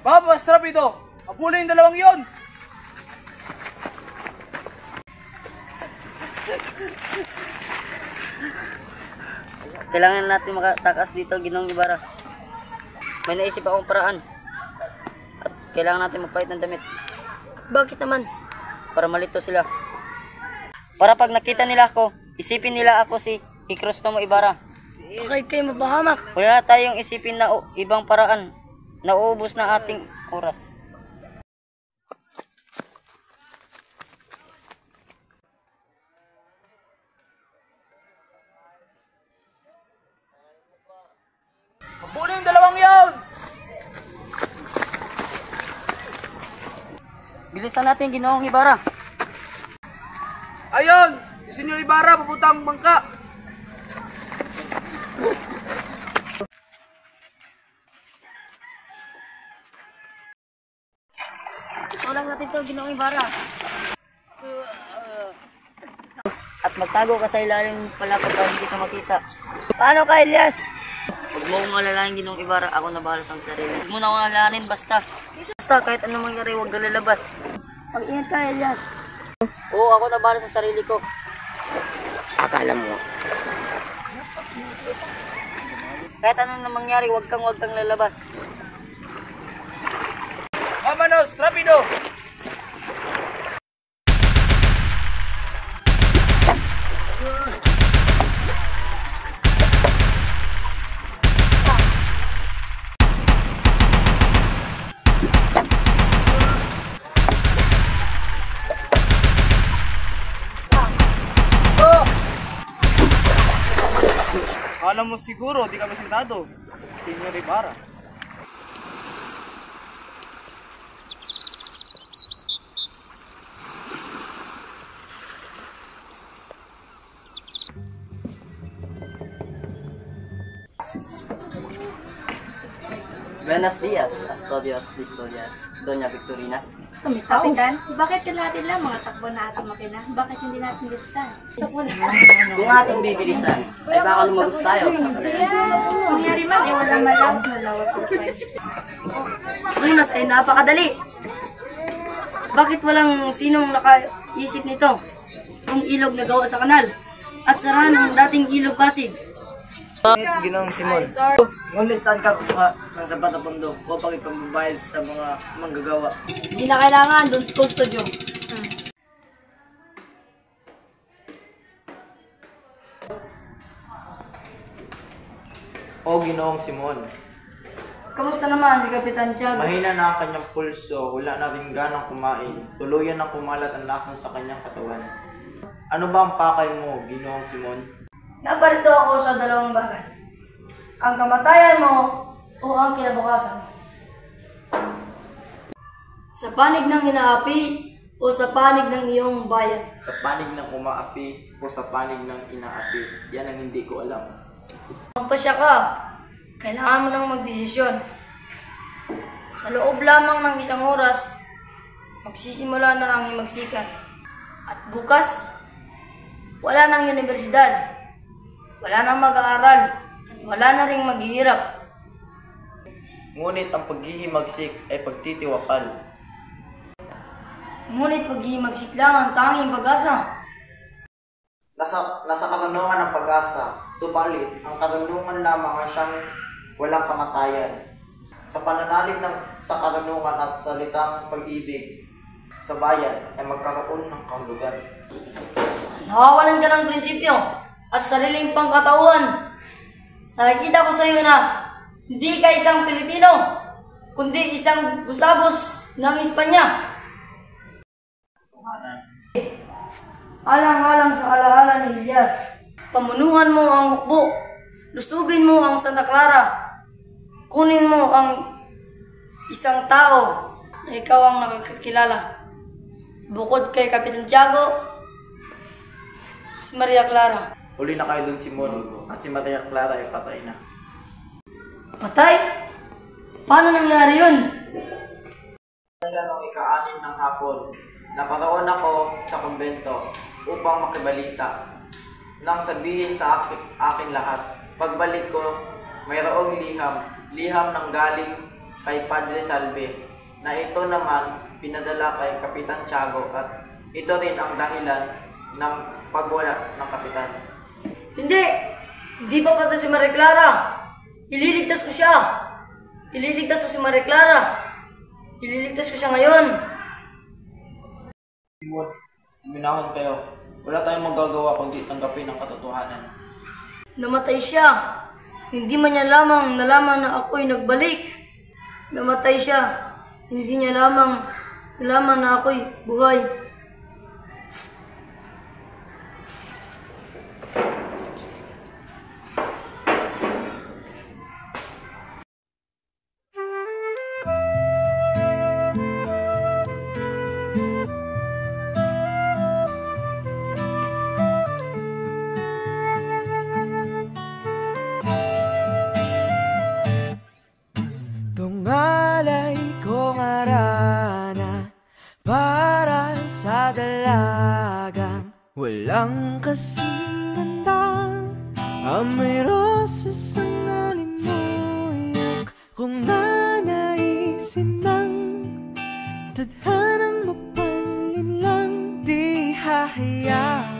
Vamos, rapido! Habulin yung dalawang yon! Kailangan natin makatakas dito, Ginoong Ibarra. May naisip akong paraan. At kailangan natin magpahit ng damit. Bakit naman? Para malito sila. Para pag nakita nila ako, isipin nila ako si Crisostomo Ibarra. Bakit kayo mapahamak? Wala na tayong isipin na ibang paraan. Nauubos na ating oras. Habulin yung dalawang yon! Bilisan natin, Ginoong Ibarra. Ayon! Si Senyor Ibarra papuntang bangka! Tulak natin ito, Ginoong Ibarra. At magtago ka sa ilalim pala kapag hindi ka makita. Paano ka, Elias? Huwag mo akong alalahanin, Ginoong Ibarra. Ako na bahala sa sarili. Huwag mo na akong alalahanin, basta. Basta, kahit anong mangyari, huwag ka lalabas. Mag-ingat ka, Elias. Oo, ako na bahala sa sarili ko. Akala mo. Kahit anong mangyari, huwag kang lalabas. Vámonos, rapido! Alam mo siguro, di kami sentado. Senyor Ibarra. Buenos días, Astodios, Doña Victorina. Kapitan, bakit kalahati lang mga takbo na ating makina? Bakit hindi natin bilisan? Kung ating bibilisan, ay baka lumagos tayo sa kalayan. Nangyari man, ay walang malaw na lawas sa lupay. Unas ay napakadali. Bakit walang sinong nakaisip nito? Kung ilog na gawa sa kanal at sarahan ng dating ilog Pasig. Ngunit Ginoong Simon, ngunit saan ka kukuha ng sapat na pondo upang ipambabayad sa mga manggagawa? Hindi na kailangan doon sa kustodyo. O Ginoong Simon, Kamusta naman si Kapitan Tiago? mahina na ang kanyang pulso, wala na rin ganang kumain, tuluyan ng kumalat ang lason sa kanyang katawan. Ano ba ang pakay mo, Ginoong Simon? Naparito ako sa dalawang bagay. Ang kamatayan mo o ang kinabukasan. Sa panig ng inaapi o sa panig ng iyong bayan. Sa panig ng umaapi o sa panig ng inaapi? Yan ang hindi ko alam. Magpasya ka. Kailangan mo nang magdesisyon. Sa loob lamang ng isang oras, magsisimula na ang himagsikan. At bukas, wala nang universidad. Wala nang mag-aaral at wala na ring maghihirap. Ngunit ang paghihimagsik ay pagtitiwakal. Ngunit paghihimagsik lang ang tanging pag-asa. Nasa karunungan ng pag-asa, subalit ang karunungan lamang ang siyang walang kamatayan. Sa pananalig sa karunungan at salitang pag-ibig sa bayan ay magkaroon ng kahulugan. Nawawalan ka ng prinsipyo at sariling pangkatauhan. Nakikita ko sa iyo na hindi ka isang Pilipino, kundi isang busabos ng Espanya. alang-alang sa alaala ni Elias. Pamunuhan mo ang hukbo, lusubin mo ang Santa Clara, kunin mo ang isang tao na ikaw ang nakakilala. Bukod kay Kapitan Tiago, si Maria Clara. Huli na kayo dun, Simon, at si Maria Clara ay patay na. Patay? Paano nangyari yun? Kaya noong ika-6 ng hapon, naparoon ako sa kumbento upang makibalita. Nang sabihin sa akin lahat, pagbalik ko, mayroong liham ng galing kay Padre Salve, na ito naman pinadala kay Kapitan Tiago at ito rin ang dahilan ng pagwala ng kapitan. Hindi! Hindi pa patay si Maria Clara. Ililigtas ko siya. Ililigtas ko si Maria Clara. Ililigtas ko siya ngayon. Simon, minahon kayo. Wala tayong magagawa kundi tanggapin ang katotohanan. Namatay siya. Hindi man niya lamang nalaman na ako'y nagbalik. Namatay siya. Hindi niya lamang nalaman na ako'y buhay. Tungalay kong arana para sa dalagang walang kasing ganda. Amoy rosas ang alimuyak kung nanaisin ng tadhanang mapalin lang. Di hahayaan